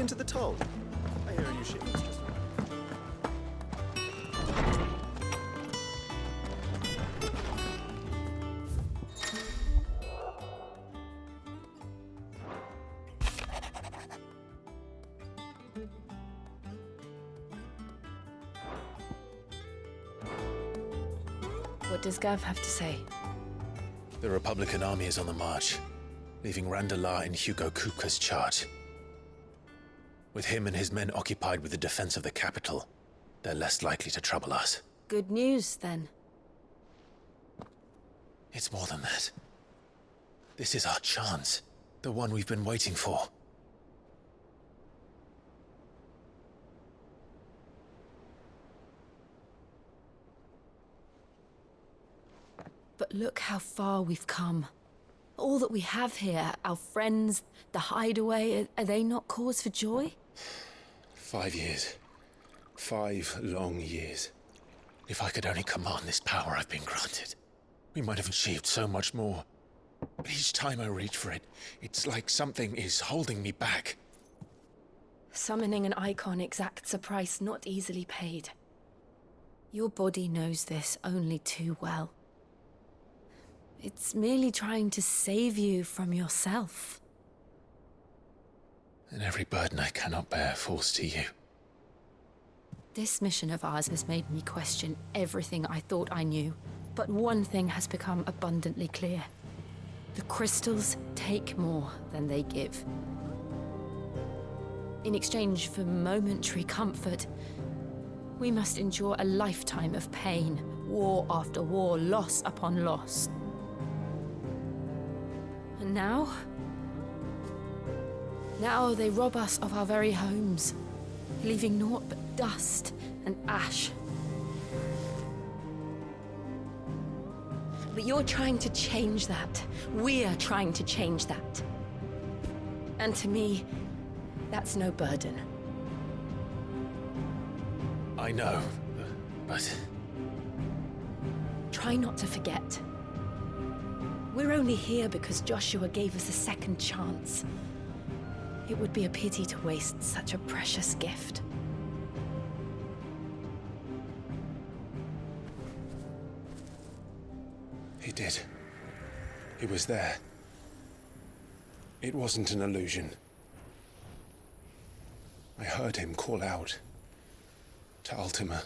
into the toll. I hear a new shipment's just arrived. What does Gav have to say? The Republican army is on the march, leaving Randalar in Hugo Kupka's charge. With him and his men occupied with the defense of the capital, they're less likely to trouble us. Good news, then. It's more than that. This is our chance, the one we've been waiting for. But look how far we've come. All that we have here, our friends, the hideaway, are they not cause for joy? 5 years. 5 long years. If I could only command this power I've been granted, we might have achieved so much more. But each time I reach for it, it's like something is holding me back. Summoning an icon exacts a price not easily paid. Your body knows this only too well. It's merely trying to save you from yourself. And every burden I cannot bear falls to you. This mission of ours has made me question everything I thought I knew. But one thing has become abundantly clear. The crystals take more than they give. In exchange for momentary comfort, we must endure a lifetime of pain, war after war, loss upon loss. And now they rob us of our very homes, leaving naught but dust and ash. But you're trying to change that. We're trying to change that. And to me, that's no burden. I know, but... Try not to forget. We're only here because Joshua gave us a second chance. It would be a pity to waste such a precious gift. He did. He was there. It wasn't an illusion. I heard him call out to Ultima.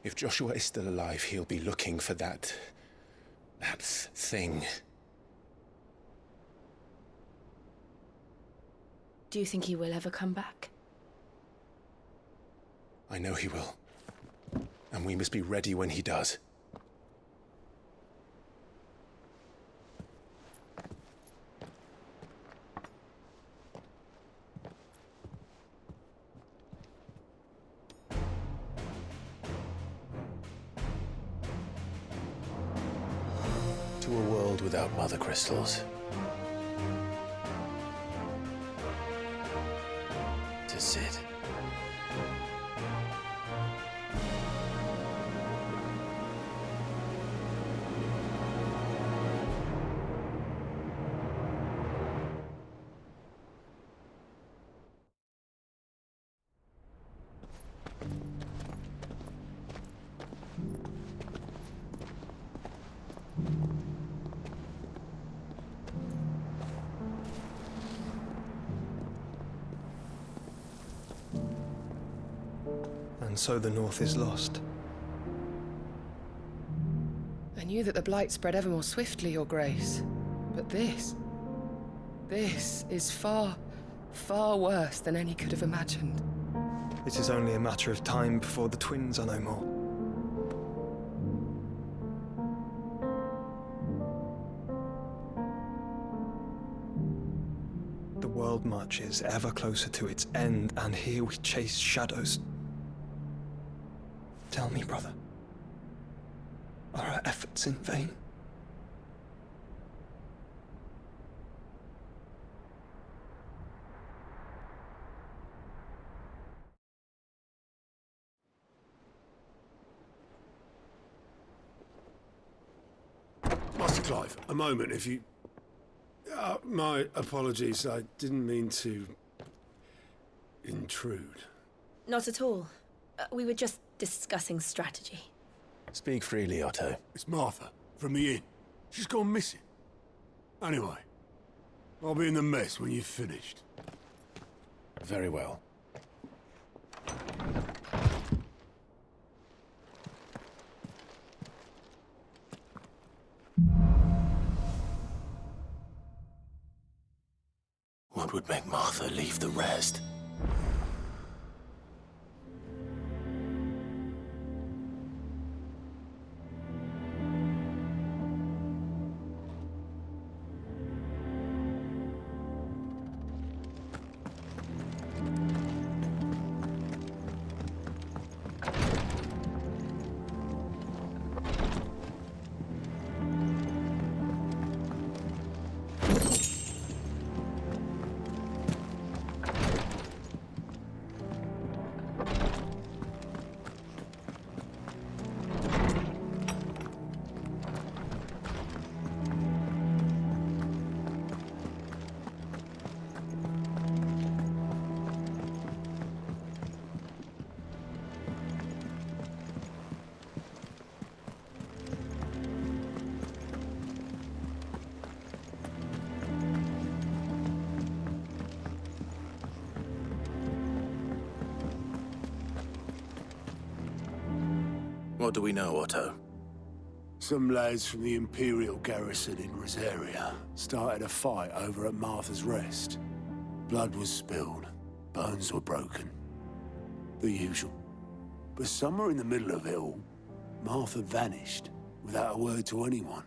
If Joshua is still alive, he'll be looking for that thing. Do you think he will ever come back? I know he will. And we must be ready when he does. To a world without mother crystals. To Sid. And so the North is lost. I knew that the Blight spread ever more swiftly, Your Grace. But this is far, far worse than any could have imagined. It is only a matter of time before the twins are no more. The world marches ever closer to its end, and here we chase shadows. Tell me, brother, are our efforts in vain? Clive, a moment, if you... my apologies, I didn't mean to... intrude. Not at all. We were just discussing strategy. Speak freely, Otto. It's Martha, from the inn. She's gone missing. Anyway, I'll be in the mess when you've finished. Very well. What would make Martha leave the rest? What do we know, Otto? Some lads from the Imperial garrison in Rosaria started a fight over at Martha's Rest. Blood was spilled, bones were broken. The usual. But somewhere in the middle of it all, Martha vanished without a word to anyone.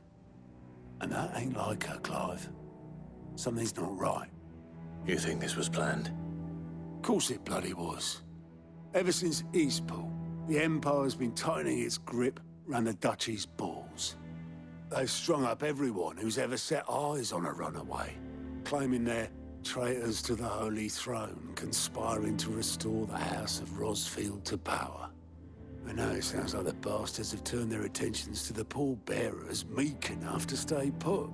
And that ain't like her, Clive. Something's not right. You think this was planned? Of course it bloody was. Ever since Eastpool, the Empire's been tightening its grip round the Duchy's balls. They've strung up everyone who's ever set eyes on a runaway, claiming they're traitors to the Holy Throne, conspiring to restore the House of Rosfield to power. And now it sounds like the bastards have turned their attentions to the pallbearers meek enough to stay put.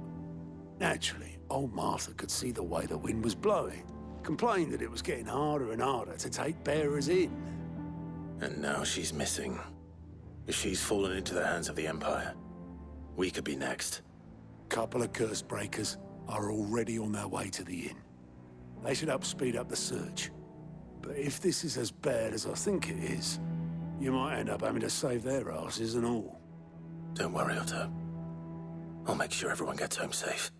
Naturally, old Martha could see the way the wind was blowing, complained that it was getting harder and harder to take bearers in. And now she's missing. If she's fallen into the hands of the Empire, we could be next. Couple of curse breakers are already on their way to the inn. They should speed up the search. But if this is as bad as I think it is, you might end up having to save their asses and all. Don't worry, Otto. I'll make sure everyone gets home safe.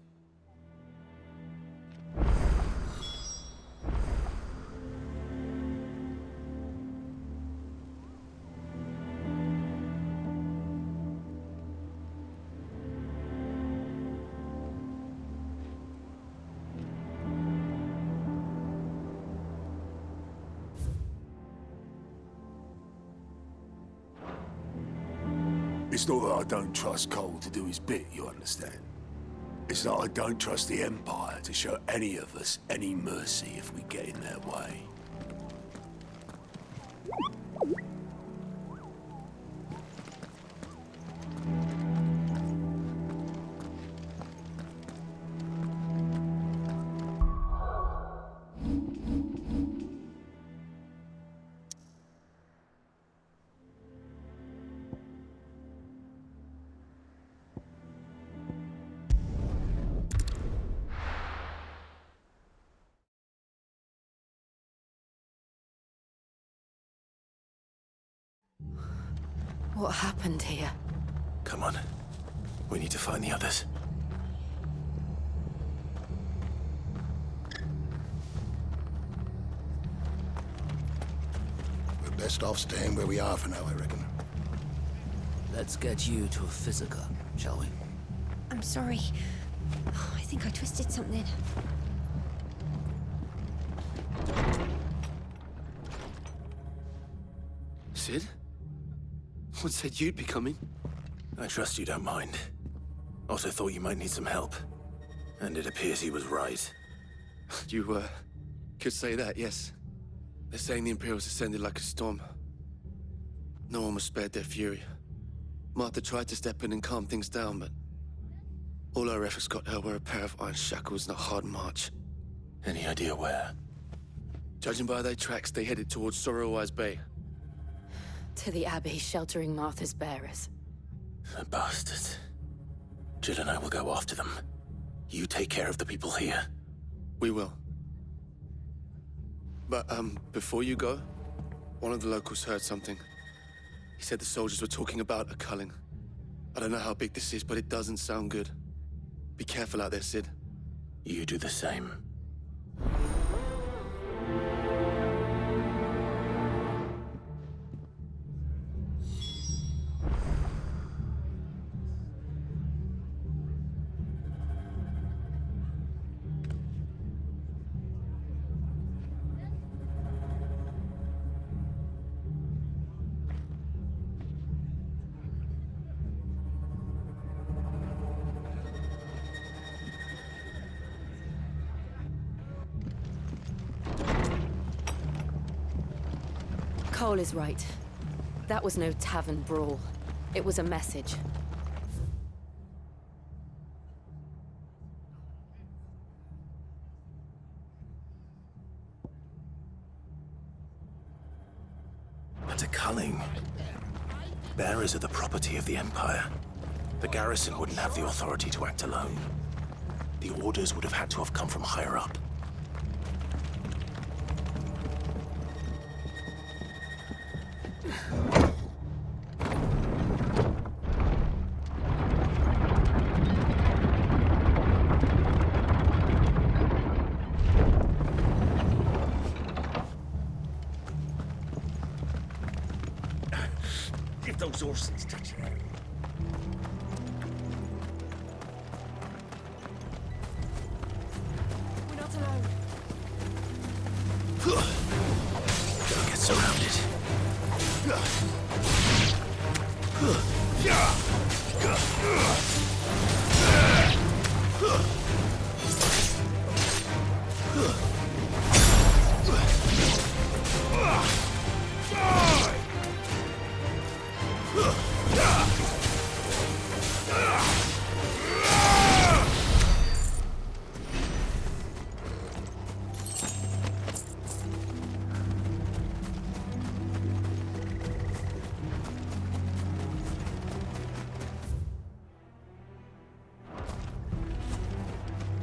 It's not that I don't trust Cole to do his bit, you understand? It's that I don't trust the Empire to show any of us any mercy if we get in their way. What happened here? Come on. We need to find the others. We're best off staying where we are for now, I reckon. Let's get you to Physica, shall we? I'm sorry. I think I twisted something. Sid? What said you'd be coming? I trust you don't mind. Also thought you might need some help. And it appears he was right. You, could say that, yes. They're saying the Imperials descended like a storm. No one was spared their fury. Martha tried to step in and calm things down, but All our efforts got her were a pair of iron shackles and a hard march. Any idea where? Judging by their tracks, they headed towards Sorrowwise Bay. To the Abbey sheltering Martha's bearers. The bastards. Jill and I will go after them. You take care of the people here. We will. But, before you go, one of the locals heard something. He said the soldiers were talking about a culling. I don't know how big this is, but it doesn't sound good. Be careful out there, Sid. You do the same. Cole is right. That was no tavern brawl. It was a message. But a culling. Bearers are the property of the Empire. The garrison wouldn't have the authority to act alone. The orders would have had to have come from higher up. If those horses touch you. We're not alone. Don't get surrounded.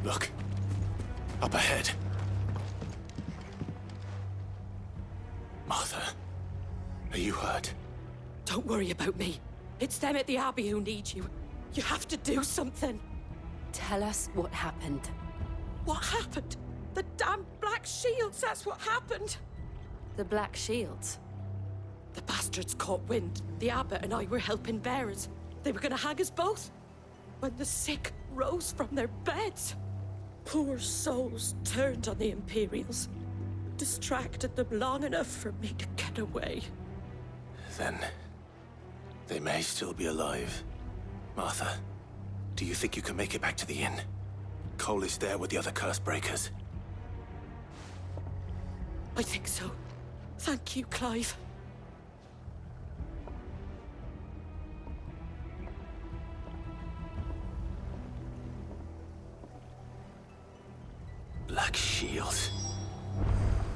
Look. Up ahead. Martha, are you hurt? Don't worry about me. It's them at the Abbey who need you. You have to do something. Tell us what happened. What happened? The damn Black Shields, that's what happened. The Black Shields? The bastards caught wind. The abbot and I were helping bearers. They were gonna hang us both. When the sick rose from their beds, poor souls turned on the Imperials. Distracted them long enough for me to get away. Then they may still be alive. Martha, do you think you can make it back to the inn? Cole is there with the other curse breakers. I think so. Thank you, Clive. Black Shield.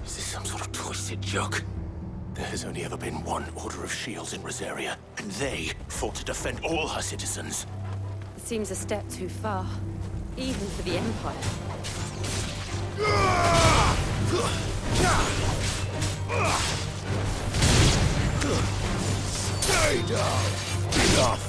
Is this some sort of twisted joke? There has only ever been one Order of Shields in Rosaria, and they fought to defend all her citizens. It seems a step too far, even for the Empire. Stay down! Enough!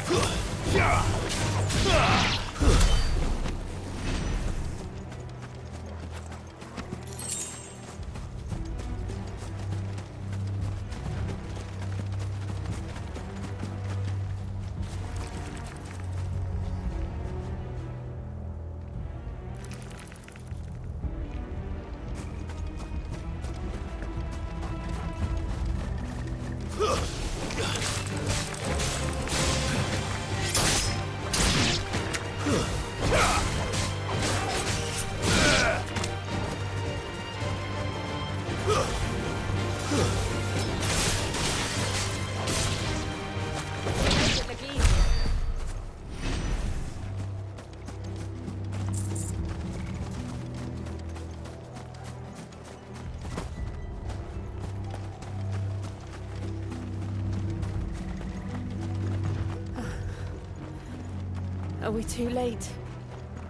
Are we too late?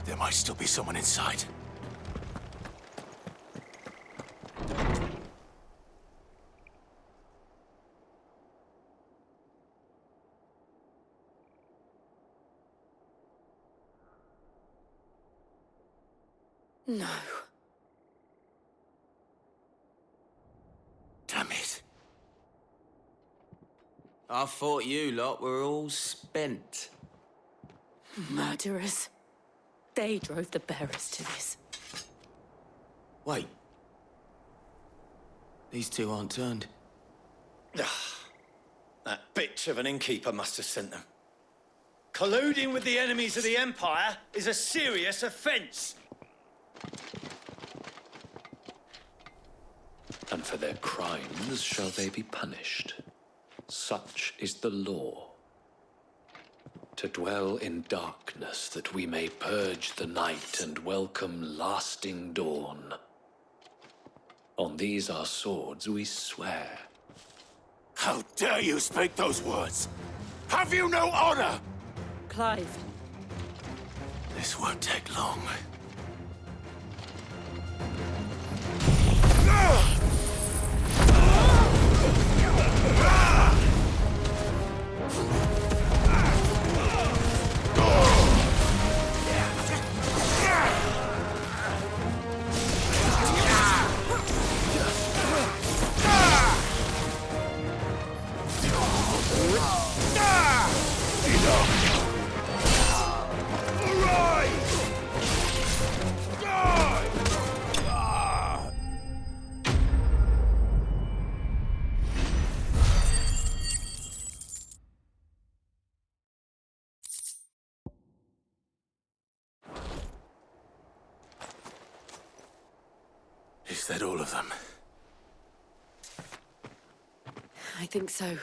There might still be someone inside. No. Damn it. I thought you lot were all spent. Murderers. They drove the bearers to this. Wait. These two aren't turned. That bitch of an innkeeper must have sent them. Colluding with the enemies of the Empire is a serious offence. And for their crimes shall they be punished. Such is the law. To dwell in darkness that we may purge the night and welcome lasting dawn. On these our swords we swear. How dare you speak those words? Have you no honor? Clive. This won't take long. Is that all of them? I think so.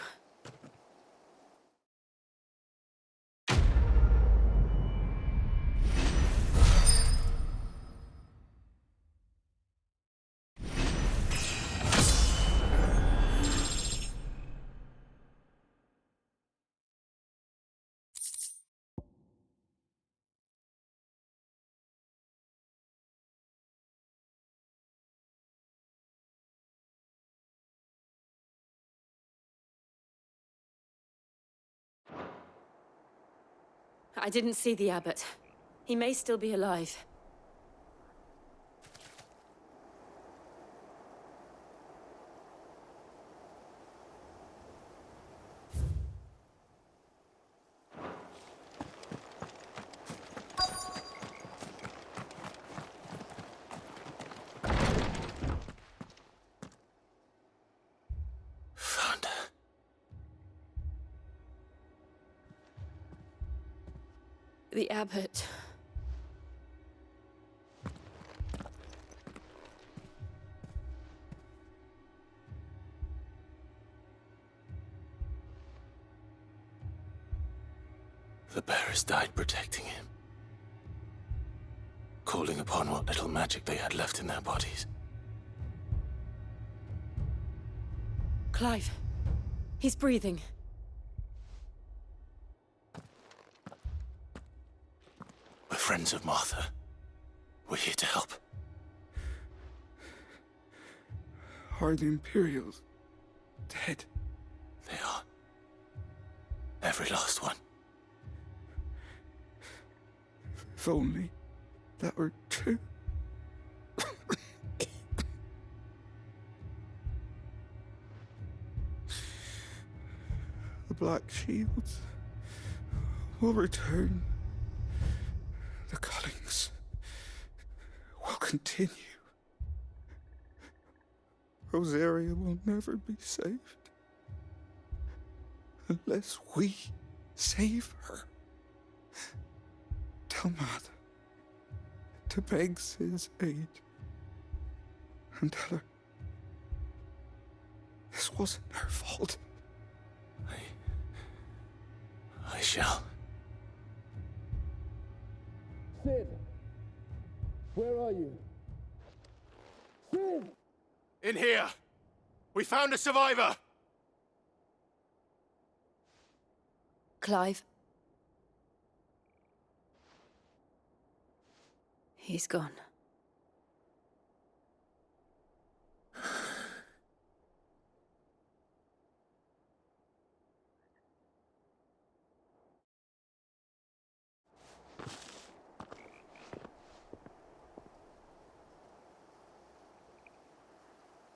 I didn't see the abbot. He may still be alive. Found her. The abbot. The bearers died protecting him. Calling upon what little magic they had left in their bodies. Clive. He's breathing. We're friends of Martha. We're here to help. Are the Imperials dead? They are. Every last one. If only that were true. The Black Shields will return. The Cullings will continue. Rosaria will never be saved unless we save her. Tell Mother to beg Sid's aid and tell her this wasn't her fault. I shall. Sid! Where are you? Sid! In here! We found a survivor! Clive. He's gone.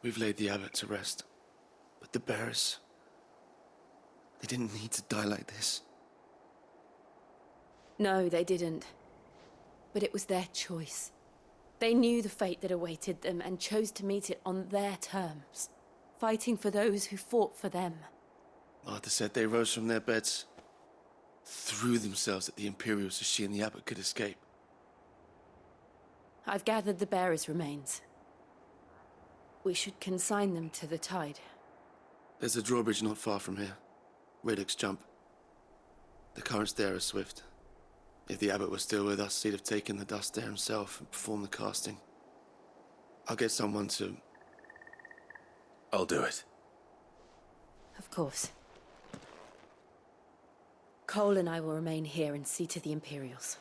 We've laid the abbot to rest. But the bearers... they didn't need to die like this. No, they didn't. But it was their choice. They knew the fate that awaited them and chose to meet it on their terms, fighting for those who fought for them. Martha said they rose from their beds, threw themselves at the Imperials so she and the abbot could escape. I've gathered the bearers' remains. We should consign them to the tide. There's a drawbridge not far from here. Radix Jump. The currents there are swift. If the abbot was still with us, he'd have taken the dust there himself and performed the casting. I'll get someone to... I'll do it. Of course. Cole and I will remain here and see to the Imperials.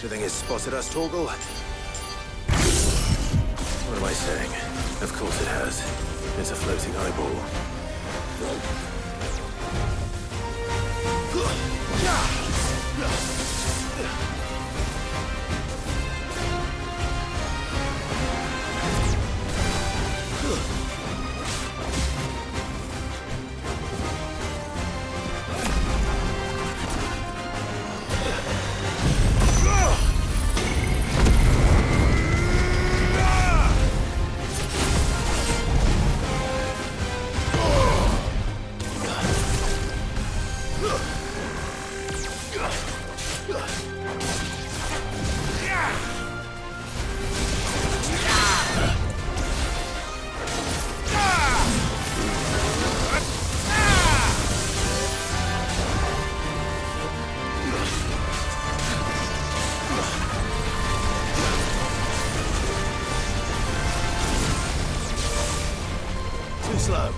Do you think it's spotted us, Torgal? What am I saying? Of course it has. It's a floating eyeball. Slow.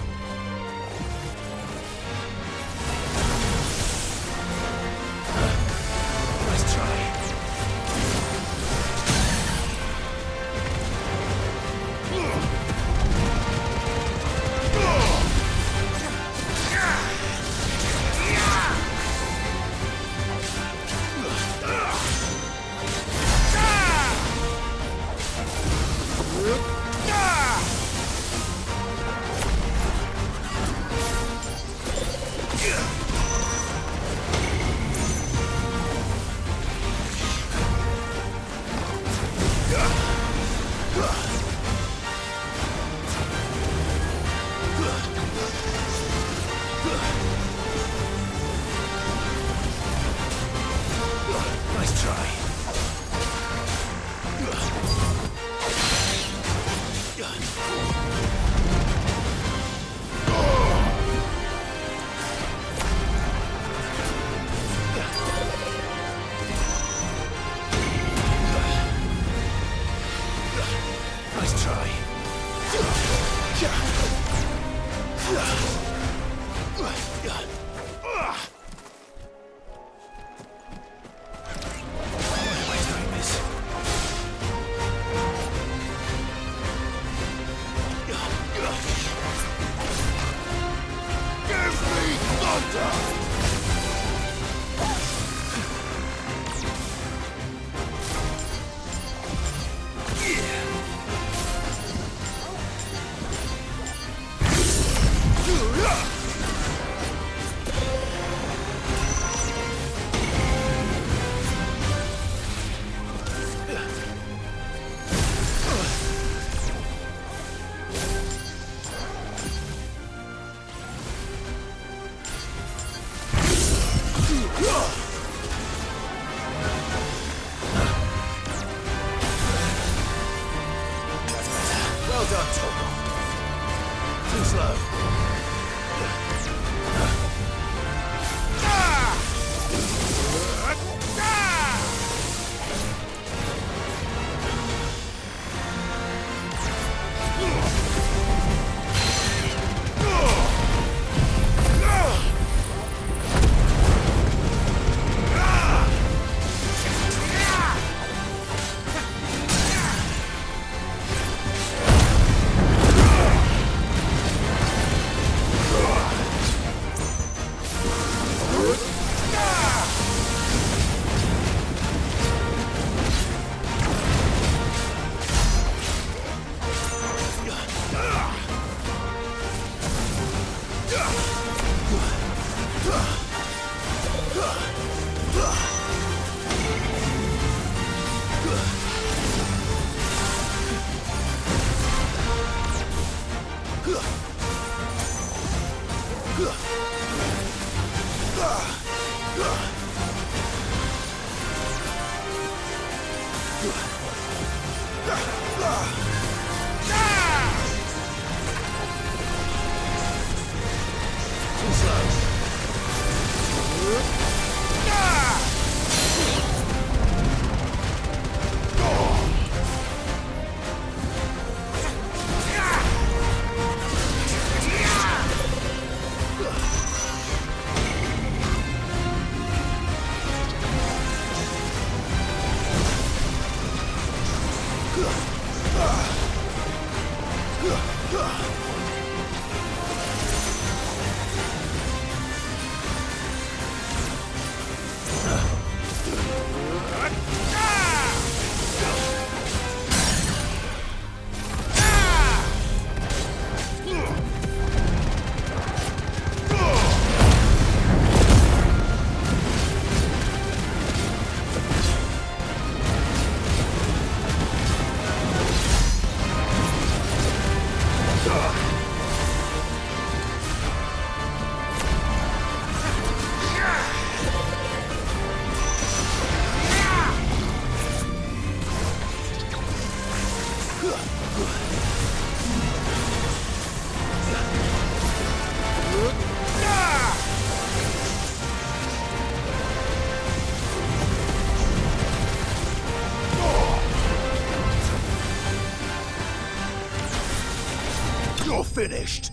You're finished!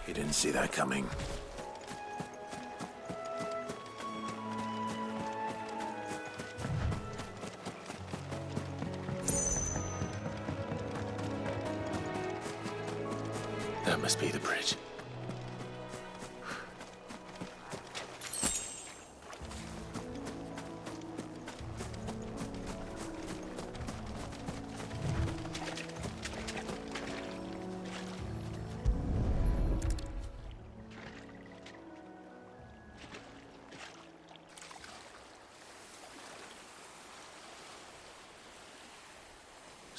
You didn't see that coming. That must be the bridge.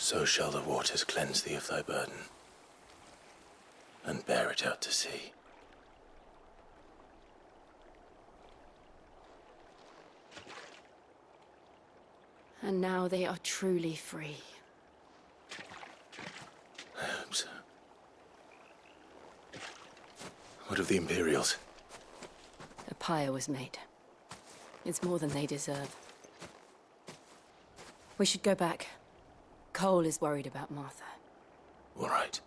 So shall the waters cleanse thee of thy burden, and bear it out to sea. And now they are truly free. I hope so. What of the Imperials? A pyre was made. It's more than they deserve. We should go back. Cole is worried about Martha. All right.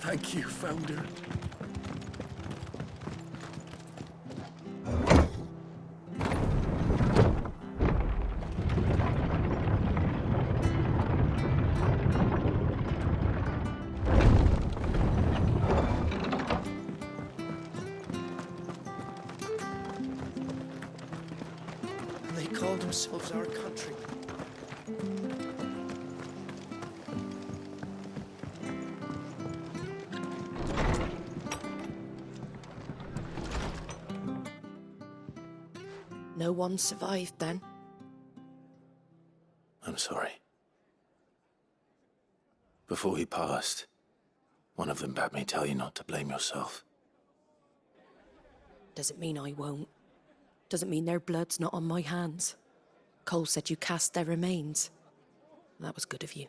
Thank you, Founder. And they call themselves our country. No one survived then? I'm sorry. Before he passed, one of them bade me tell you not to blame yourself. Doesn't mean I won't. Doesn't mean their blood's not on my hands. Cole said you cast their remains. That was good of you.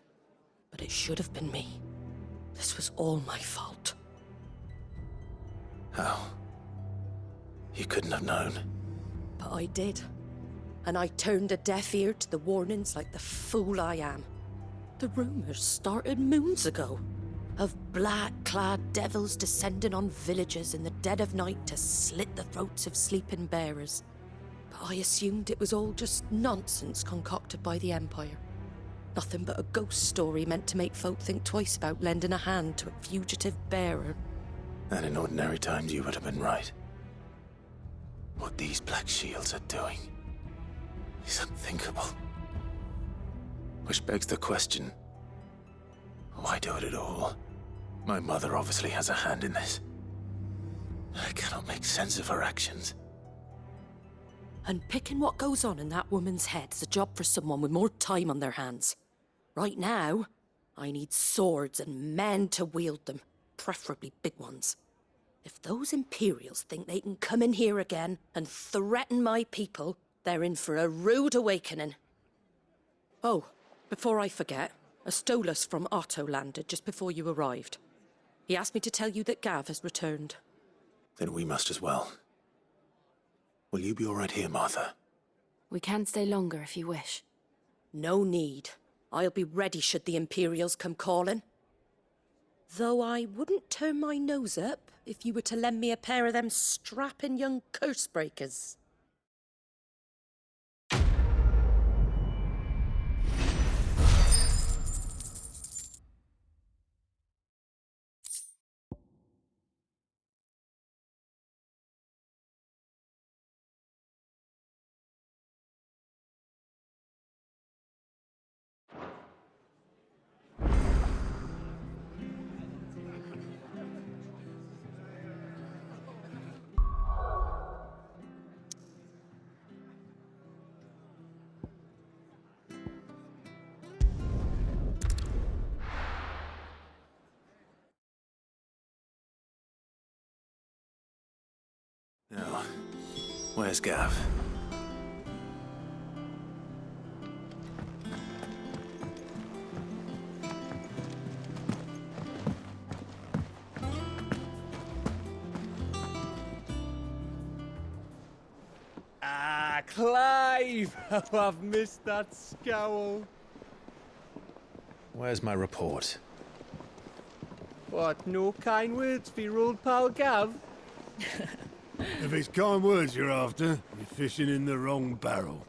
But it should have been me. This was all my fault. How? You couldn't have known. But I did. And I turned a deaf ear to the warnings like the fool I am. The rumours started moons ago. Of black-clad devils descending on villages in the dead of night to slit the throats of sleeping bearers. But I assumed it was all just nonsense concocted by the Empire. Nothing but a ghost story meant to make folk think twice about lending a hand to a fugitive bearer. And in ordinary times you would have been right. What these Black Shields are doing is unthinkable. Which begs the question, why do it at all? My mother obviously has a hand in this. I cannot make sense of her actions. And picking what goes on in that woman's head is a job for someone with more time on their hands. Right now, I need swords and men to wield them, preferably big ones. If those Imperials think they can come in here again and threaten my people, they're in for a rude awakening. Oh, before I forget, a Stolas from Otto landed just before you arrived. He asked me to tell you that Gav has returned. Then we must as well. Will you be all right here, Martha? We can stay longer if you wish. No need. I'll be ready should the Imperials come calling. Though I wouldn't turn my nose up if you were to lend me a pair of them strapping young curse breakers. Now, where's Gav? Ah, Clive! How I've missed that scowl. Where's my report? What, no kind words for your old pal Gav? If it's kind words you're after, you're fishing in the wrong barrel.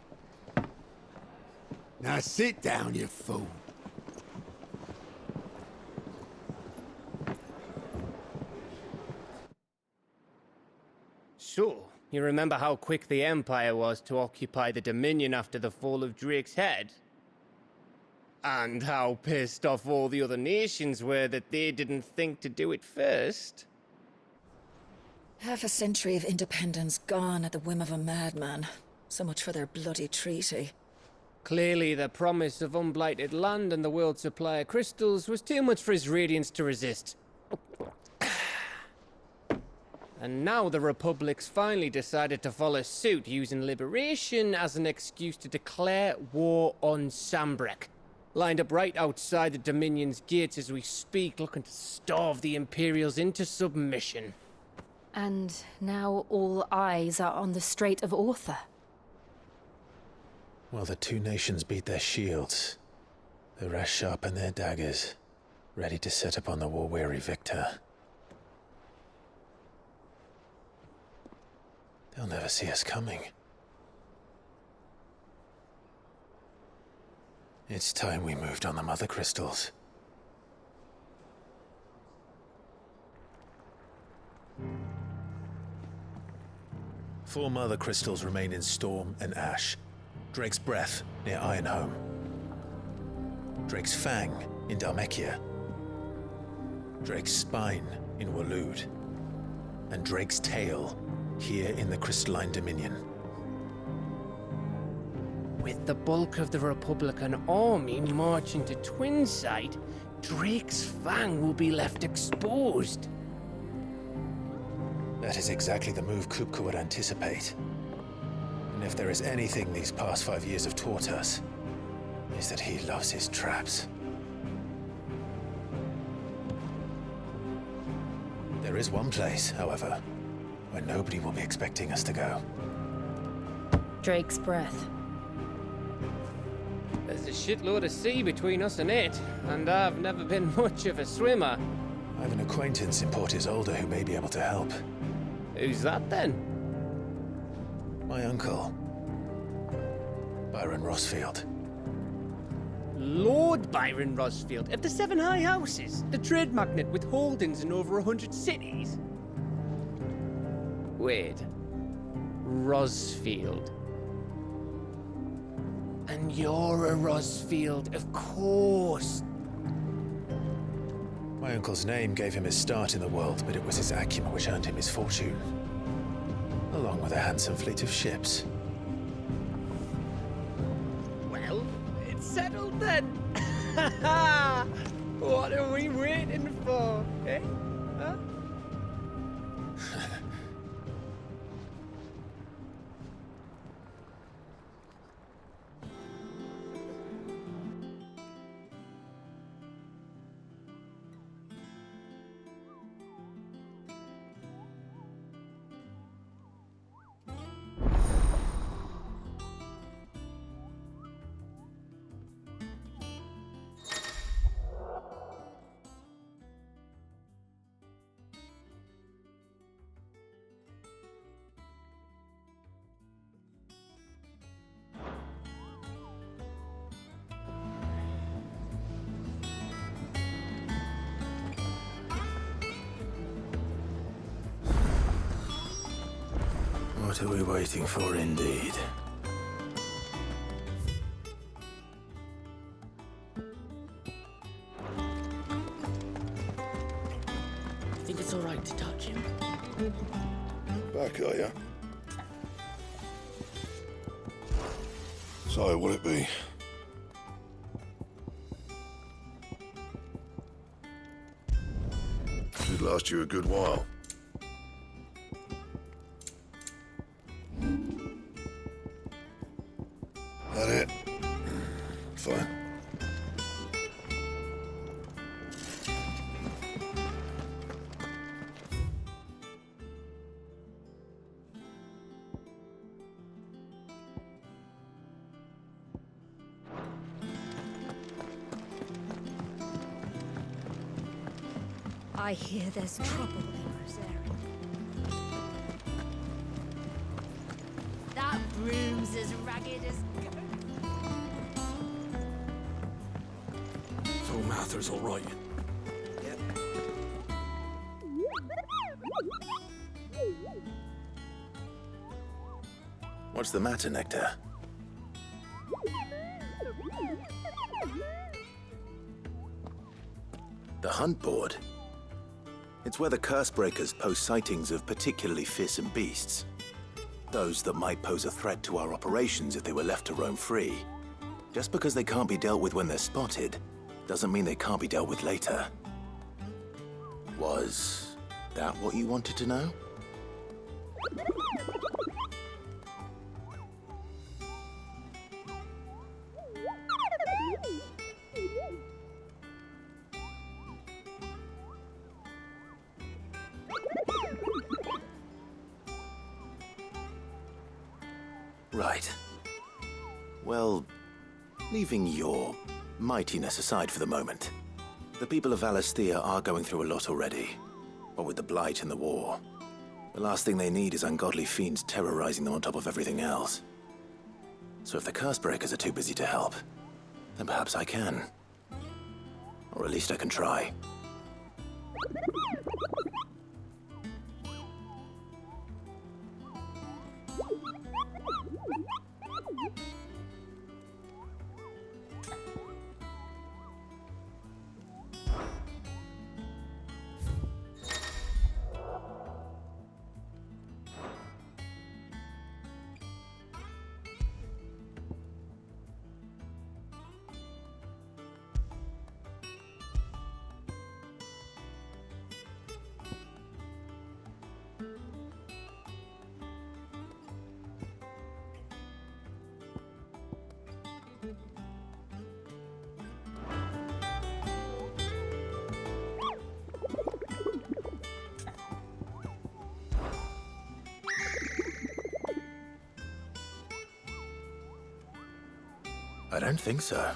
Now sit down, you fool. So, you remember how quick the Empire was to occupy the Dominion after the fall of Drake's head? And how pissed off all the other nations were that they didn't think to do it first? Half a century of independence gone at the whim of a madman. So much for their bloody treaty. Clearly, the promise of unblighted land and the world's supply of crystals was too much for his radiance to resist. And now the Republic's finally decided to follow suit, using liberation as an excuse to declare war on Sambrek. Lined up right outside the Dominion's gates as we speak, looking to starve the Imperials into submission. And now all eyes are on the Strait of Author. Well, the two nations beat their shields. The rest sharpen their daggers, ready to set upon the war-weary victor. They'll never see us coming. It's time we moved on the Mother Crystals. Four Mother Crystals remain in Storm and Ash. Drake's Breath near Ironhome. Drake's Fang in Dhalmekia. Drake's Spine in Waloed. And Drake's Tail here in the Crystalline Dominion. With the bulk of the Republican army marching to Twinside, Drake's Fang will be left exposed. That is exactly the move Kupka would anticipate. And if there is anything these past 5 years have taught us, is that he loves his traps. There is one place, however, where nobody will be expecting us to go. Drake's breath. There's a shitload of sea between us and it, and I've never been much of a swimmer. I have an acquaintance in Port Isolde who may be able to help. Who's that then? My uncle, Byron Rosfield. Lord Byron Rosfield of the Seven High Houses, the trade magnate with holdings in over 100 cities. Wait, Rosfield. And you're a Rosfield, of course. My uncle's name gave him his start in the world, but it was his acumen which earned him his fortune, along with a handsome fleet of ships. Well, it's settled then. What are we waiting for, eh? Huh? What are we waiting for, indeed? Think it's all right to touch him? Back, are ya? So, will it be? Should last you a good while. That it? Fine. I hear there's trouble in Rosaria. That broom's as ragged as So Mather's all right. What's the matter, Nectar? The hunt board? It's where the Cursebreakers post sightings of particularly fearsome beasts. Those that might pose a threat to our operations if they were left to roam free. Just because they can't be dealt with when they're spotted, doesn't mean they can't be dealt with later. Was that what you wanted to know? Right. Well, leaving your mightiness aside for the moment, the people of Valisthea are going through a lot already. What with the Blight and the war, the last thing they need is ungodly fiends terrorizing them on top of everything else. So if the Cursebreakers are too busy to help, then perhaps I can. Or at least I can try. I don't think so.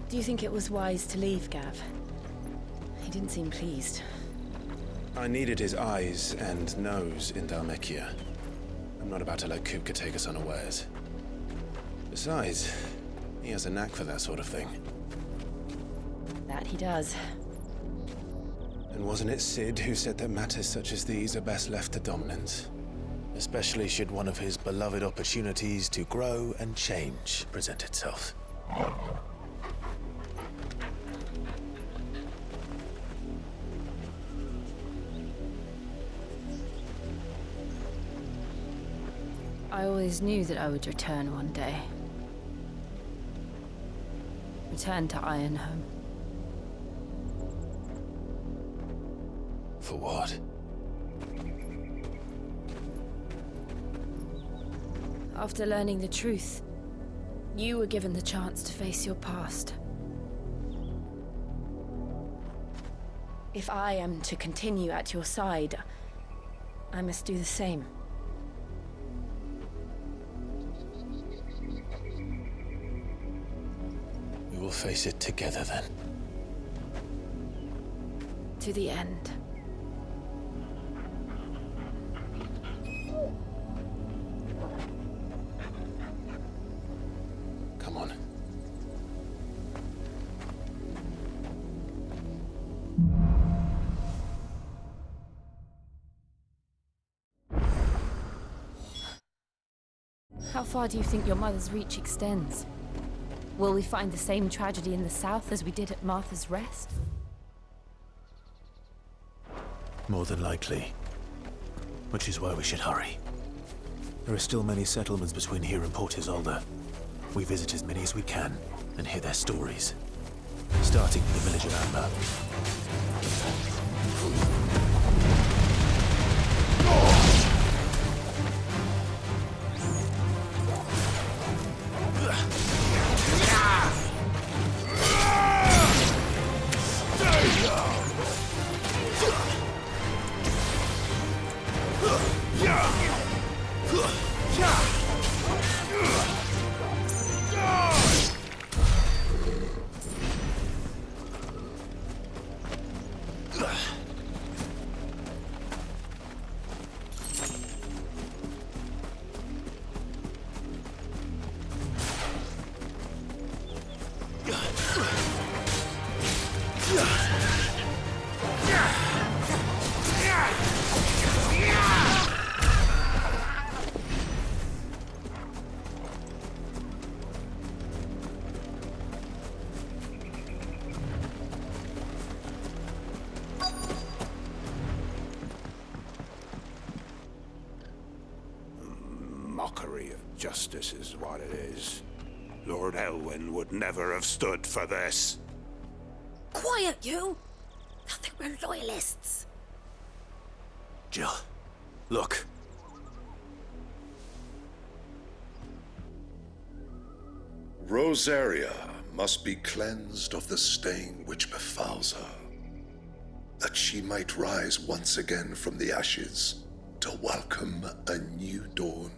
Do you think it was wise to leave, Gav? He didn't seem pleased. I needed his eyes and nose in Dhalmekia. I'm not about to let Kupka take us unawares. Besides, he has a knack for that sort of thing. That he does. And wasn't it Sid who said that matters such as these are best left to dominance? Especially should one of his beloved opportunities to grow and change present itself. I always knew that I would return one day. Return to Ironhome. For what? After learning the truth, you were given the chance to face your past. If I am to continue at your side, I must do the same. We will face it together then. To the end. Come on. How far do you think your mother's reach extends? Will we find the same tragedy in the south as we did at Martha's Rest? More than likely. Which is why we should hurry. There are still many settlements between here and Port Isolde. We visit as many as we can and hear their stories. Starting with the village of Amber. Injustice is what it is. Lord Elwyn would never have stood for this. Quiet, you! Thought they were loyalists. Jill, look. Rosaria must be cleansed of the stain which befouls her, that she might rise once again from the ashes to welcome a new dawn.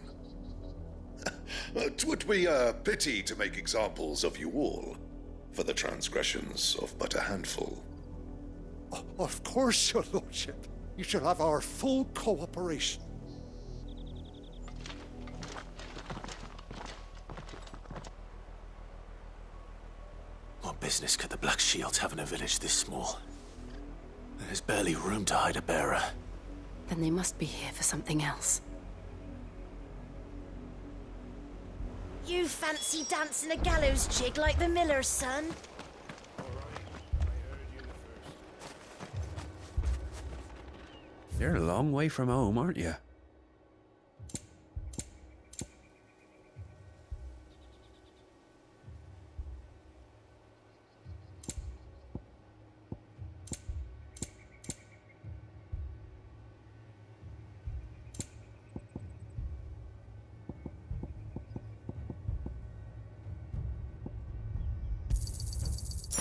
'Twould be a pity to make examples of you all for the transgressions of but a handful. Of course, your lordship. You shall have our full cooperation. What business could the Black Shields have in a village this small? There's barely room to hide a bearer. Then they must be here for something else. You fancy dancing a gallows jig like the miller's son? You're a long way from home, aren't you?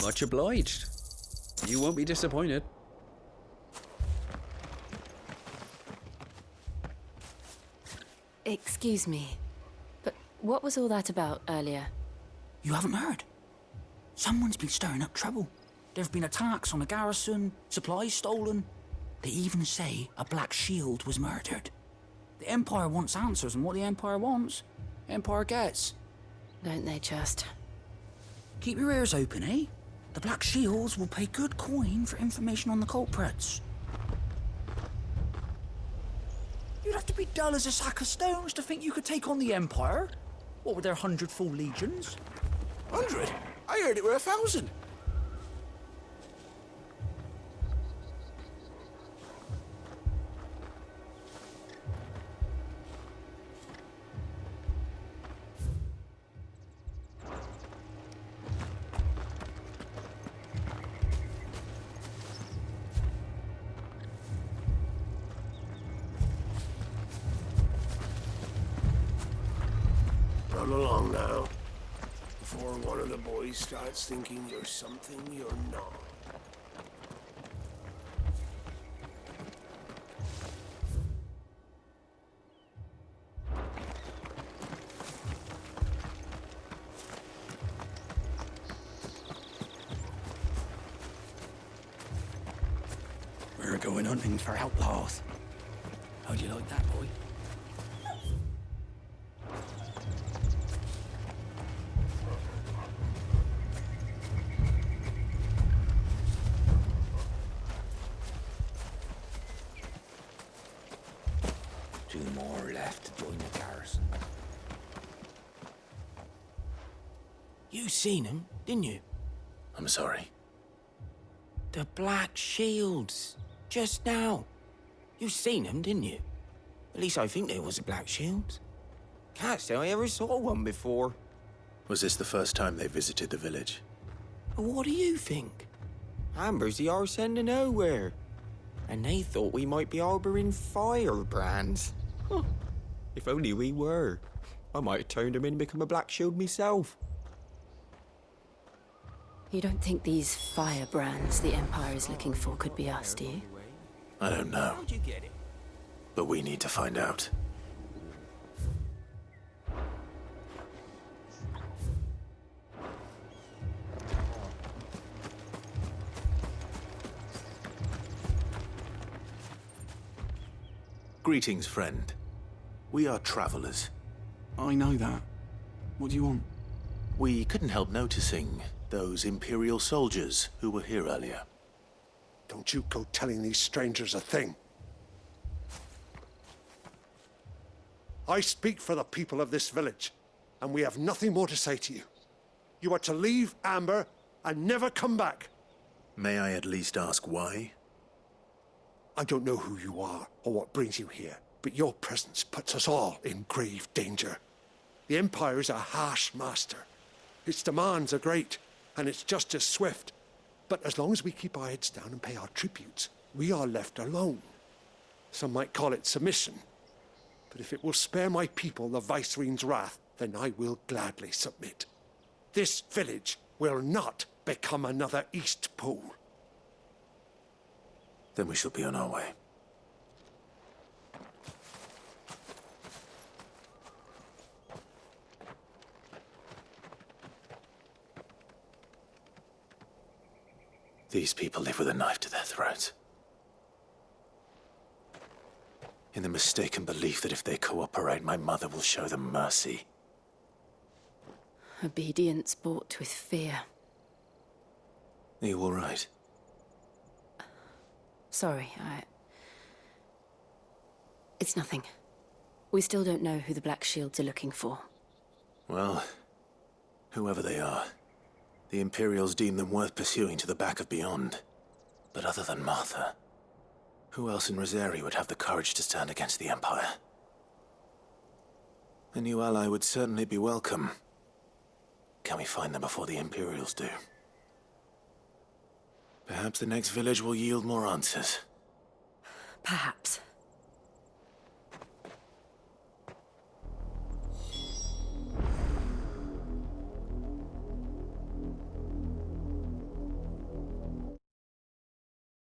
Much obliged. You won't be disappointed. Excuse me, but what was all that about earlier? You haven't heard? Someone's been stirring up trouble. There have been attacks on the garrison, supplies stolen. They even say a Black Shield was murdered. The Empire wants answers, and what the Empire wants, Empire gets. Don't they just? Keep your ears open, eh? The Black Shields will pay good coin for information on the culprits. You'd have to be dull as a sack of stones to think you could take on the Empire. What with their 100 full legions? 100? I heard it were 1,000. Run along now, before one of the boys starts thinking you're something you're not. We're going hunting for outlaws. How'd you like that, boy? Two more left to join the garrison. You seen him, didn't you? I'm sorry. The Black Shields. Just now. You seen them, didn't you? At least I think there was a Black Shield. Can't say I ever saw one before. Was this the first time they visited the village? What do you think? Amber's the arse end of nowhere. And they thought we might be harbouring firebrands. Huh. If only we were. I might have turned them in and become a Black Shield myself. You don't think these firebrands the Empire is looking for could be us, do you? I don't know. How'd you get it? But we need to find out. Greetings, friend. We are travelers. I know that. What do you want? We couldn't help noticing those Imperial soldiers who were here earlier. Don't you go telling these strangers a thing. I speak for the people of this village, and we have nothing more to say to you. You are to leave Amber and never come back. May I at least ask why? I don't know who you are or what brings you here, but your presence puts us all in grave danger. The Empire is a harsh master. Its demands are great, and its justice swift. But as long as we keep our heads down and pay our tributes, we are left alone. Some might call it submission. But if it will spare my people the Viceroy's wrath, then I will gladly submit. This village will not become another East Pool. Then we shall be on our way. These people live with a knife to their throats. In the mistaken belief that if they cooperate, my mother will show them mercy. Obedience bought with fear. Are you all right? Sorry, It's nothing. We still don't know who the Black Shields are looking for. Well, whoever they are, the Imperials deem them worth pursuing to the back of beyond. But other than Martha, who else in Rosari would have the courage to stand against the Empire? A new ally would certainly be welcome. Can we find them before the Imperials do? Perhaps the next village will yield more answers. Perhaps.